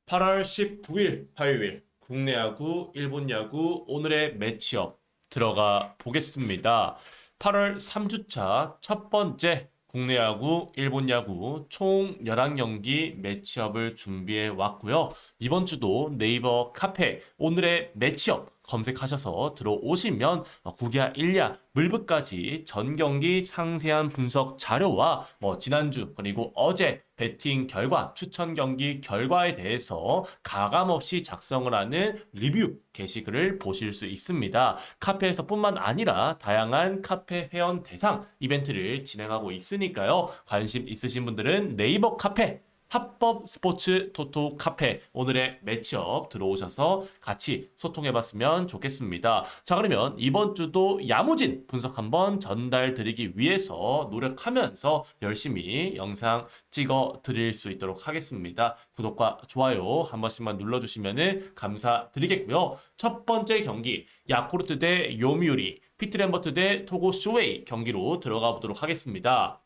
8월 19일 화요일 국내 야구, 일본 야구 오늘의 매치업 들어가 보겠습니다. 8월 3주차 첫 번째 국내 야구, 일본 야구 총 11경기 매치업을 준비해 왔고요. 이번 주도 네이버 카페 오늘의 매치업 검색하셔서 들어오시면 국야, 일야, 물브까지 전 경기 상세한 분석 자료와 지난주 그리고 어제 배팅 결과, 추천 경기 결과에 대해서 가감 없이 작성을 하는 리뷰 게시글을 보실 수 있습니다. 카페에서뿐만 아니라 다양한 카페 회원 대상 이벤트를 진행하고 있으니까요. 관심 있으신 분들은 네이버 카페 합법 스포츠 토토 카페 오늘의 매치업 들어오셔서 같이 소통해봤으면 좋겠습니다. 자, 그러면 이번 주도 야무진 분석 한번 전달 드리기 위해서 노력하면서 열심히 영상 찍어 드릴 수 있도록 하겠습니다. 구독과 좋아요 한 번씩만 눌러주시면 감사드리겠고요. 첫 번째 경기 야쿠르트 대 요미우리, 피트랜버트 대 토고 쇼웨이 경기로 들어가 보도록 하겠습니다.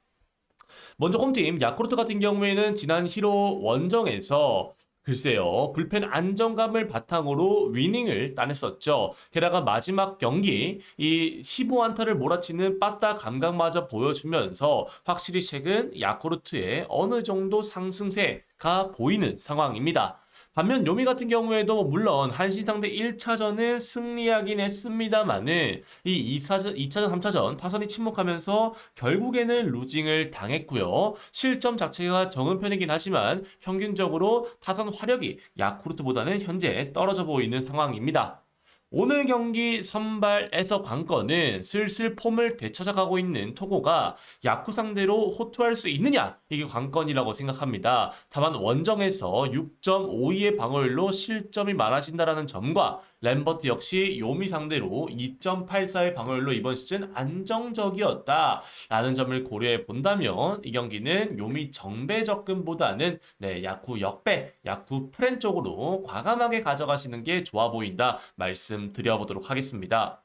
먼저 홈팀 야쿠르트 같은 경우에는 지난 1호 원정에서 글쎄요, 불펜 안정감을 바탕으로 위닝을 따냈었죠. 게다가 마지막 경기 이 15안타를 몰아치는 빠따 감각마저 보여주면서 확실히 최근 야쿠르트의 어느 정도 상승세가 보이는 상황입니다. 반면 요미 같은 경우에도 물론 한신 상대 1차전은 승리하긴 했습니다만은 이 2차전, 3차전 타선이 침묵하면서 결국에는 루징을 당했고요. 실점 자체가 적은 편이긴 하지만 평균적으로 타선 화력이 야쿠르트보다는 현재 떨어져 보이는 상황입니다. 오늘 경기 선발에서 관건은 슬슬 폼을 되찾아가고 있는 토고가 야쿠 상대로 호투할 수 있느냐, 이게 관건이라고 생각합니다. 다만 원정에서 6.52의 방어율로 실점이 많아진다라는 점과 램버트 역시 요미 상대로 2.84의 방어율로 이번 시즌 안정적이었다라는 점을 고려해 본다면 이 경기는 요미 정배 접근보다는 야쿠 역배, 야쿠 프렌 쪽으로 과감하게 가져가시는 게 좋아 보인다 말씀드려보도록 하겠습니다.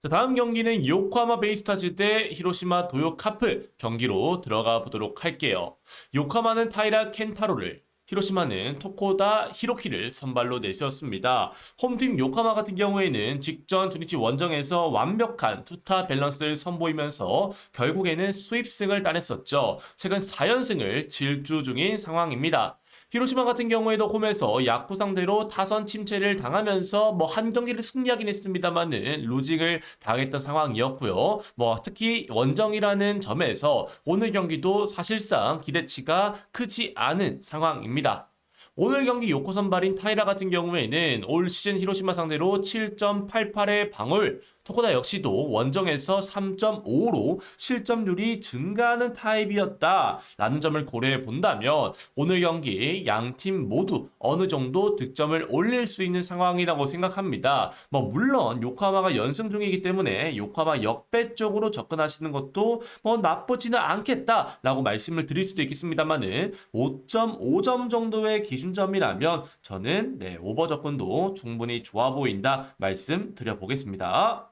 자, 다음 경기는 요코하마 베이스타즈 대 히로시마 도요카프 경기로 들어가 보도록 할게요. 요코하마는 타이라 켄타로를, 히로시마는 토코다 히로키를 선발로 내세웠습니다. 홈팀 요코하마 같은 경우에는 직전 주니치 원정에서 완벽한 투타 밸런스를 선보이면서 결국에는 수입승을 따냈었죠. 최근 4연승을 질주 중인 상황입니다. 히로시마 같은 경우에도 홈에서 야쿠 상대로 타선 침체를 당하면서 한 경기를 승리하긴 했습니다만은 루징을 당했던 상황이었고요. 특히 원정이라는 점에서 오늘 경기도 사실상 기대치가 크지 않은 상황입니다. 오늘 경기 요코 선발인 타이라 같은 경우에는 올 시즌 히로시마 상대로 7.88의 방울, 토코다 역시도 원정에서 3.5로 실점률이 증가하는 타입이었다라는 점을 고려해 본다면 오늘 경기 양팀 모두 어느 정도 득점을 올릴 수 있는 상황이라고 생각합니다. 물론 요코하마가 연승 중이기 때문에 요코하마 역배 쪽으로 접근하시는 것도 나쁘지는 않겠다라고 말씀을 드릴 수도 있겠습니다만은 5.5점 정도의 기준점이라면 저는 오버 접근도 충분히 좋아 보인다 말씀드려 보겠습니다.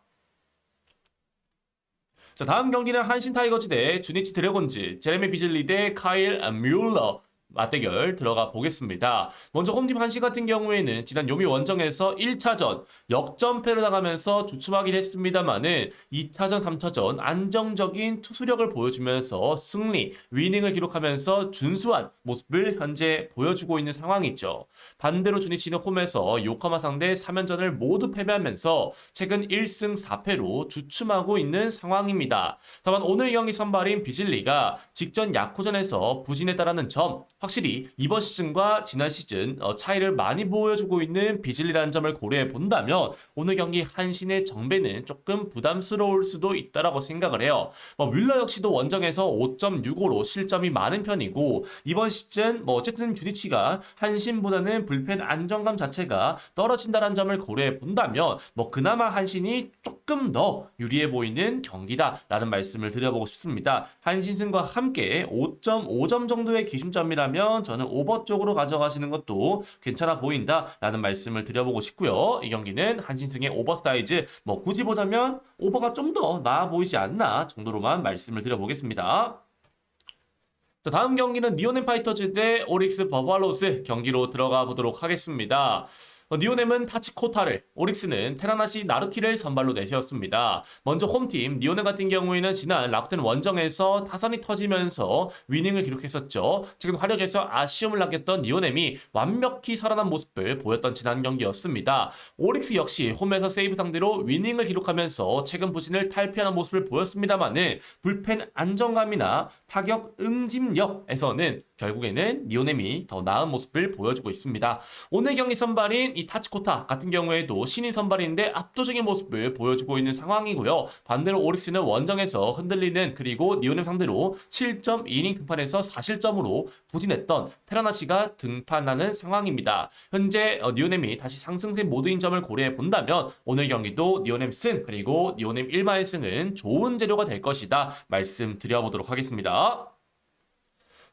자, 다음 경기는 한신 타이거즈 대 주니치 드래곤즈, 제레미 비즐리 대 카일 뮬러 맞대결 들어가 보겠습니다. 먼저 홈팀 한신 같은 경우에는 지난 요미 원정에서 1차전 역전패를 당하면서 주춤하긴 했습니다만은 2차전, 3차전 안정적인 투수력을 보여주면서 승리, 위닝을 기록하면서 준수한 모습을 현재 보여주고 있는 상황이죠. 반대로 주니치는 홈에서 요코하마 상대 3연전을 모두 패배하면서 최근 1승 4패로 주춤하고 있는 상황입니다. 다만 오늘 경기 선발인 비즐리가 직전 야쿠전에서 부진했다라는 점, 확실히 이번 시즌과 지난 시즌 차이를 많이 보여주고 있는 비즐리라는 점을 고려해 본다면 오늘 경기 한신의 정배는 조금 부담스러울 수도 있다라고 생각을 해요. 뮬러 역시도 원정에서 5.65로 실점이 많은 편이고 이번 시즌 어쨌든 주니치가 한신보다는 불펜 안정감 자체가 떨어진다는 점을 고려해 본다면 그나마 한신이 조금 더 유리해 보이는 경기다라는 말씀을 드려보고 싶습니다. 한신승과 함께 5.5점 정도의 기준점이라면 저는 오버 쪽으로 가져가시는 것도 괜찮아 보인다라는 말씀을 드려보고 싶고요. 이 경기는 한신승의 오버 사이즈 굳이 보자면 오버가 좀 더 나아 보이지 않나 정도로만 말씀을 드려보겠습니다. 자, 다음 경기는 니오넴 파이터즈 대 오릭스 버팔로스 경기로 들어가 보도록 하겠습니다. 니오넴은 타치코타를, 오릭스는 테라나시 나르키를 선발로 내세웠습니다. 먼저 홈팀 니오넴 같은 경우에는 지난 라쿠텐 원정에서 타선이 터지면서 위닝을 기록했었죠. 지금 화력에서 아쉬움을 남겼던 니오넴이 완벽히 살아난 모습을 보였던 지난 경기였습니다. 오릭스 역시 홈에서 세이브 상대로 위닝을 기록하면서 최근 부진을 탈피하는 모습을 보였습니다만은 불펜 안정감이나 타격 응집력에서는 결국에는 니오넴이 더 나은 모습을 보여주고 있습니다. 오늘 경기 선발인 이 타치코타 같은 경우에도 신인 선발인데 압도적인 모습을 보여주고 있는 상황이고요. 반대로 오릭스는 원정에서 흔들리는 그리고 니오넴 상대로 7.2이닝 등판에서 4실점으로 부진했던 테라나시가 등판하는 상황입니다. 현재 니오넴이 다시 상승세 모드인 점을 고려해 본다면 오늘 경기도 니오넴 승 그리고 니오넴 1마의 승은 좋은 재료가 될 것이다 말씀드려보도록 하겠습니다.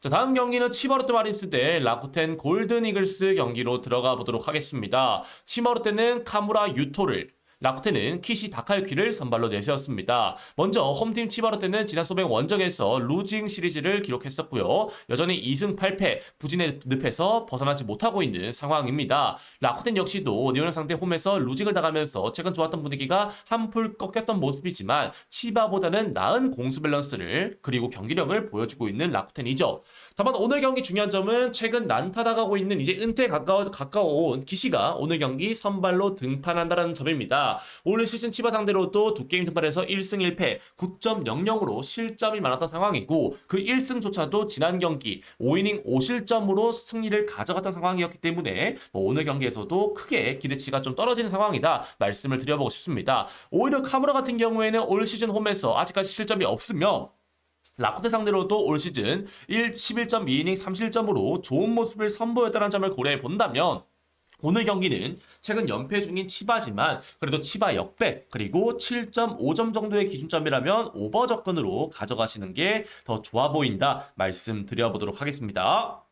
자, 다음 경기는 치바로테 마린스 대 라쿠텐 골든 이글스 경기로 들어가 보도록 하겠습니다. 치바로테는 카무라 유토를, 라쿠텐은 키시 다카유키를 선발로 내세웠습니다. 먼저 홈팀 치바로테는 지난 소백 원정에서 루징 시리즈를 기록했었고요. 여전히 2승 8패 부진의 늪에서 벗어나지 못하고 있는 상황입니다. 라쿠텐 역시도 니오넴 상대 홈에서 루징을 당하면서 최근 좋았던 분위기가 한풀 꺾였던 모습이지만 치바보다는 나은 공수 밸런스를 그리고 경기력을 보여주고 있는 라쿠텐이죠. 다만 오늘 경기 중요한 점은 최근 난타당하고 있는 이제 은퇴에 가까워온 기시가 오늘 경기 선발로 등판한다는 점입니다. 올 시즌 치바 상대로도 두 게임 등판에서 1승 1패 9.00으로 실점이 많았던 상황이고 그 1승조차도 지난 경기 5이닝 5실점으로 승리를 가져갔던 상황이었기 때문에 오늘 경기에서도 크게 기대치가 좀 떨어지는 상황이다 말씀을 드려보고 싶습니다. 오히려 카무라 같은 경우에는 올 시즌 홈에서 아직까지 실점이 없으며 라쿠텐 상대로도 올 시즌 11.2이닝 3실점으로 좋은 모습을 선보였다는 점을 고려해 본다면 오늘 경기는 최근 연패 중인 치바지만 그래도 치바 역배 그리고 7.5점 정도의 기준점이라면 오버 접근으로 가져가시는 게 더 좋아 보인다 말씀드려보도록 하겠습니다.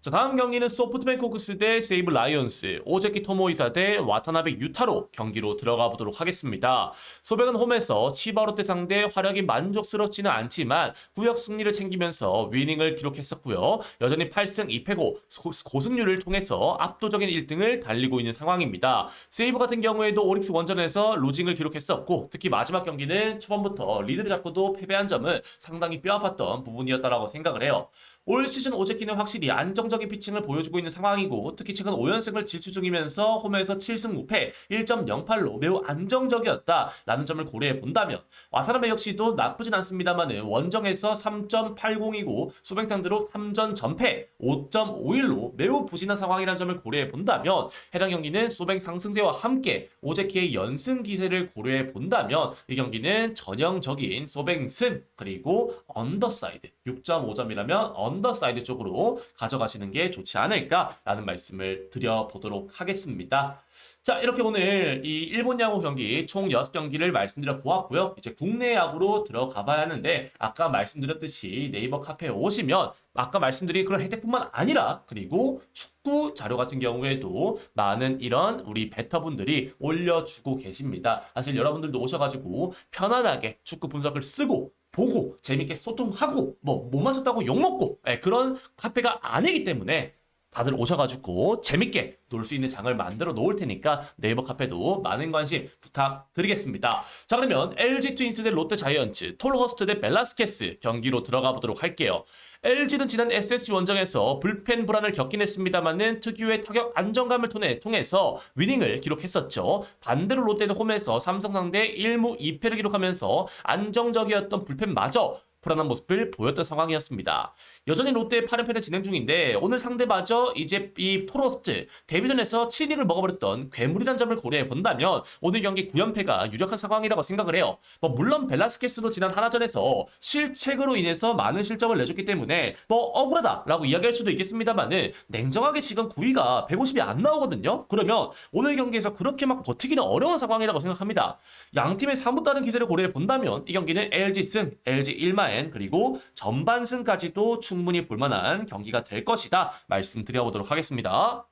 자, 다음 경기는 소프트뱅크 호크스 대 세이브 라이온스, 오제키 토모이사 대 와타나베 유타로 경기로 들어가 보도록 하겠습니다. 소백은 홈에서 치바로테 상대 화력이 만족스럽지는 않지만 구역 승리를 챙기면서 위닝을 기록했었고요. 여전히 8승 2패고 고승률을 통해서 압도적인 1등을 달리고 있는 상황입니다. 세이브 같은 경우에도 오릭스 원전에서 루징을 기록했었고 특히 마지막 경기는 초반부터 리드를 잡고도 패배한 점은 상당히 뼈아팠던 부분이었다고 생각을 해요. 올 시즌 오제키는 확실히 안정적인 피칭을 보여주고 있는 상황이고 특히 최근 5연승을 질주 중이면서 홈에서 7승 무패 1.08로 매우 안정적이었다라는 점을 고려해 본다면 와타나베 역시도 나쁘진 않습니다만 원정에서 3.80이고 소백 상대로 3전 전패 5.51로 매우 부진한 상황이라는 점을 고려해 본다면 해당 경기는 소백 상승세와 함께 오제키의 연승 기세를 고려해 본다면 이 경기는 전형적인 소백 승 그리고 언더사이드 6.5점이라면 언더사이드 쪽으로 가져가시는 게 좋지 않을까라는 말씀을 드려보도록 하겠습니다. 자, 이렇게 오늘 이 일본 야구 경기 총 6경기를 말씀드려 보았고요. 이제 국내 야구로 들어가 봐야 하는데 아까 말씀드렸듯이 네이버 카페에 오시면 아까 말씀드린 그런 혜택뿐만 아니라 그리고 축구 자료 같은 경우에도 많은 이런 우리 베터분들이 올려주고 계십니다. 사실 여러분들도 오셔가지고 편안하게 축구 분석을 쓰고 보고 재밌게 소통하고 뭐 못 맞췄다고 욕먹고 그런 카페가 아니기 때문에 다들 오셔가지고 재밌게 놀 수 있는 장을 만들어 놓을 테니까 네이버 카페도 많은 관심 부탁드리겠습니다. 자, 그러면 LG 트윈스 대 롯데 자이언츠, 톨허스트 대 벨라스케스 경기로 들어가 보도록 할게요. LG는 지난 SSG 원정에서 불펜 불안을 겪긴 했습니다만은 특유의 타격 안정감을 통해서 위닝을 기록했었죠. 반대로 롯데는 홈에서 삼성 상대 1무 2패를 기록하면서 안정적이었던 불펜마저 불안한 모습을 보였던 상황이었습니다. 여전히 롯데의 8연패는 진행 중인데 오늘 상대마저 이제 이 토로스트 데뷔전에서 7이닝을 먹어버렸던 괴물이란 점을 고려해 본다면 오늘 경기 9연패가 유력한 상황이라고 생각을 해요. 뭐 물론 벨라스케스도 지난 하나전에서 실책으로 인해서 많은 실점을 내줬기 때문에 뭐 억울하다라고 이야기할 수도 있겠습니다만은 냉정하게 지금 9위가 150이 안 나오거든요. 그러면 오늘 경기에서 그렇게 막 버티기는 어려운 상황이라고 생각합니다. 양 팀의 사뭇 다른 기세를 고려해 본다면 이 경기는 LG 승, LG 1마 그리고 전반승까지도 충분히 볼만한 경기가 될 것이다 말씀드려보도록 하겠습니다.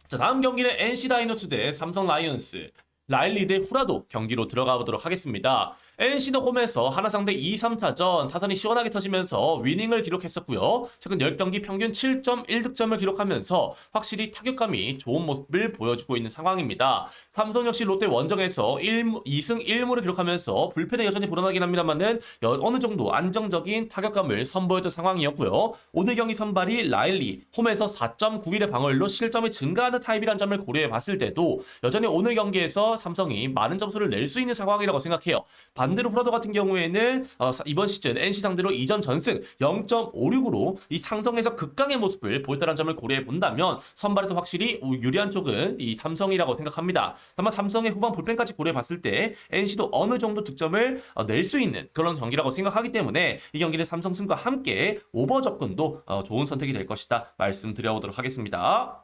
자, 다음 경기는 NC 다이노스 대 삼성 라이온스, 라일리 대 후라도 경기로 들어가 보도록 하겠습니다. NC는 홈에서 하나 상대 2, 3타전 타선이 시원하게 터지면서 위닝을 기록했었고요. 최근 10경기 평균 7.1득점을 기록하면서 확실히 타격감이 좋은 모습을 보여주고 있는 상황입니다. 삼성 역시 롯데 원정에서 2승 1무를 기록하면서 불펜에 여전히 불어나긴 합니다만은 어느 정도 안정적인 타격감을 선보였던 상황이었고요. 오늘 경기 선발이 라일리 홈에서 4.91의 방어율로 실점이 증가하는 타입이란 점을 고려해 봤을 때도 여전히 오늘 경기에서 삼성이 많은 점수를 낼 수 있는 상황이라고 생각해요. 반대로 후라도 같은 경우에는 이번 시즌 NC 상대로 2전 전승 0.56으로 이 상성에서 극강의 모습을 보였다는 점을 고려해 본다면 선발에서 확실히 유리한 쪽은 이 삼성이라고 생각합니다. 다만 삼성의 후반 불펜까지 고려해 봤을 때 NC도 어느 정도 득점을 낼 수 있는 그런 경기라고 생각하기 때문에 이 경기는 삼성 승과 함께 오버 접근도 좋은 선택이 될 것이다 말씀드려보도록 하겠습니다.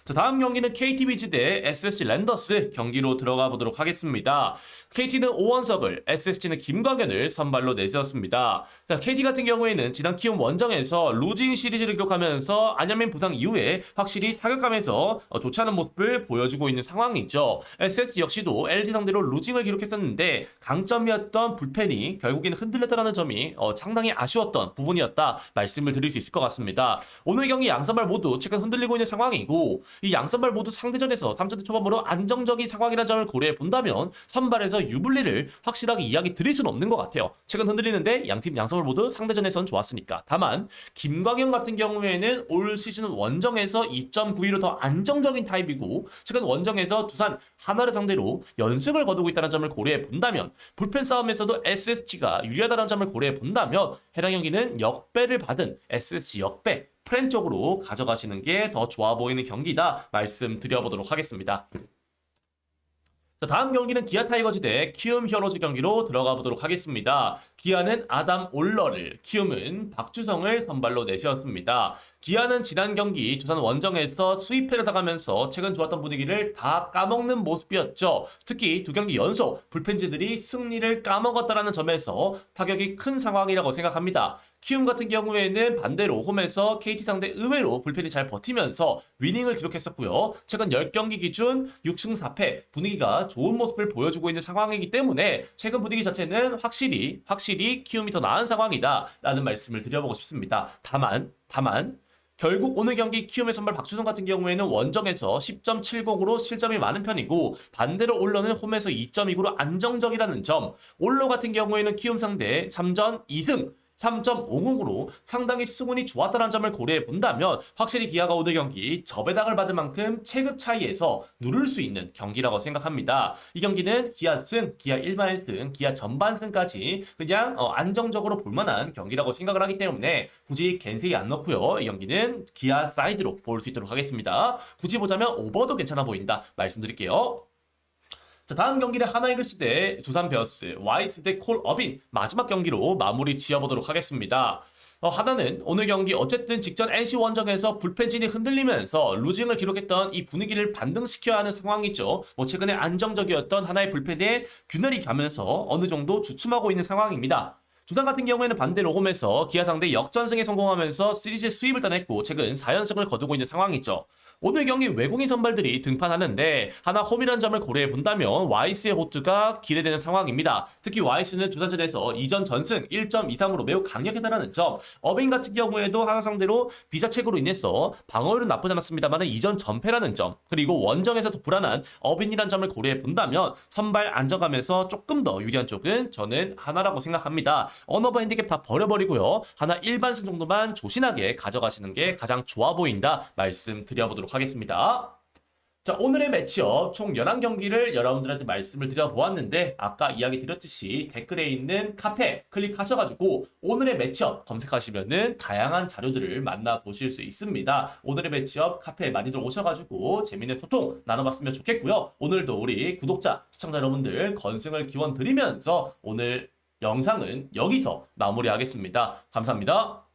자, 다음 경기는 KT 위즈 대 SSG 랜더스 경기로 들어가 보도록 하겠습니다. KT는 오원석을, SSG는 김광현을 선발로 내세웠습니다. 자, KT 같은 경우에는 지난 키움 원정에서 루징 시리즈를 기록하면서 안현민 부상 이후에 확실히 타격감에서 좋지 않은 모습을 보여주고 있는 상황이죠. SSG 역시도 LG 상대로 루징을 기록했었는데 강점이었던 불펜이 결국에는 흔들렸다는 점이 상당히 아쉬웠던 부분이었다 말씀을 드릴 수 있을 것 같습니다. 오늘 경기 양선발 모두 최근 흔들리고 있는 상황이고 이 양선발 모두 상대전에서 3차전 초반으로 안정적인 상황이라는 점을 고려해 본다면 선발에서 유불리를 확실하게 이야기 드릴 수는 없는 것 같아요. 최근 흔들리는데 양팀 양선발 모두 상대전에선 좋았으니까. 다만 김광현 같은 경우에는 올 시즌 원정에서 2.92로 더 안정적인 타입이고 최근 원정에서 두산 하나를 상대로 연승을 거두고 있다는 점을 고려해 본다면 불펜 싸움에서도 SSG가 유리하다는 점을 고려해 본다면 해당 경기는 역배를 받은 SSG 역배 프렌 쪽으로 가져가시는 게 더 좋아 보이는 경기다 말씀드려보도록 하겠습니다. 자, 다음 경기는 기아 타이거즈 대 키움 히어로즈 경기로 들어가 보도록 하겠습니다. 기아는 아담 올러를, 키움은 박주성을 선발로 내세웠습니다. 기아는 지난 경기 두산 원정에서 수입회를 당하면서 최근 좋았던 분위기를 다 까먹는 모습이었죠. 특히 두 경기 연속 불펜지들이 승리를 까먹었다는 점에서 타격이 큰 상황이라고 생각합니다. 키움 같은 경우에는 반대로 홈에서 KT 상대 의외로 불펜이 잘 버티면서 위닝을 기록했었고요. 최근 10경기 기준 6승 4패 분위기가 좋은 모습을 보여주고 있는 상황이기 때문에 최근 분위기 자체는 확실히 키움이 더 나은 상황이다 라는 말씀을 드려보고 싶습니다. 다만 결국 오늘 경기 키움의 선발 박주성 같은 경우에는 원정에서 10.70으로 실점이 많은 편이고 반대로 올러는 홈에서 2.29로 안정적이라는 점, 올러 같은 경우에는 키움 상대 3전 2승 3.50으로 상당히 수운이 좋았다는 점을 고려해 본다면 확실히 기아가 오늘 경기 저배당을 받을 만큼 체급 차이에서 누를 수 있는 경기라고 생각합니다. 이 경기는 기아 승, 기아 일반 승, 기아 전반 승까지 그냥 안정적으로 볼만한 경기라고 생각을 하기 때문에 굳이 겐세이 안 넣고요. 이 경기는 기아 사이드로 볼 수 있도록 하겠습니다. 굳이 보자면 오버도 괜찮아 보인다 말씀드릴게요. 자, 다음 경기는 하나 이글스 대 두산 베어스, 와이스 대 콜 어빈 마지막 경기로 마무리 지어보도록 하겠습니다. 하나는 오늘 경기 어쨌든 직전 NC 원정에서 불펜진이 흔들리면서 루징을 기록했던 이 분위기를 반등시켜야 하는 상황이죠. 최근에 안정적이었던 하나의 불펜에 균열이 가면서 어느 정도 주춤하고 있는 상황입니다. 두산 같은 경우에는 반대로 홈에서 기아 상대 역전승에 성공하면서 시리즈 수입을 따냈고 최근 4연승을 거두고 있는 상황이죠. 오늘 경기 외국인 선발들이 등판하는데 하나 홈이라는 점을 고려해 본다면 와이스의 호투가 기대되는 상황입니다. 특히 와이스는 두산전에서 2전 전승 1.23으로 매우 강력했다는 점, 어빙 같은 경우에도 하나 상대로 비자책으로 인해서 방어율은 나쁘지 않았습니다만 2전 전패라는 점, 그리고 원정에서도 불안한 어빈이라는 점을 고려해 본다면 선발 안정감에서 조금 더 유리한 쪽은 저는 하나라고 생각합니다. 언어버 핸디캡 다 버려버리고요. 하나 일반승 정도만 조신하게 가져가시는 게 가장 좋아 보인다 말씀드려보도록 하겠습니다. 자, 오늘의 매치업 총 11경기를 여러분들한테 말씀을 드려보았는데 아까 이야기 드렸듯이 댓글에 있는 카페 클릭하셔가지고 오늘의 매치업 검색하시면은 다양한 자료들을 만나보실 수 있습니다. 오늘의 매치업 카페에 많이들 오셔가지고 재미있는 소통 나눠봤으면 좋겠고요. 오늘도 우리 구독자, 시청자 여러분들 건승을 기원 드리면서 오늘 영상은 여기서 마무리하겠습니다. 감사합니다.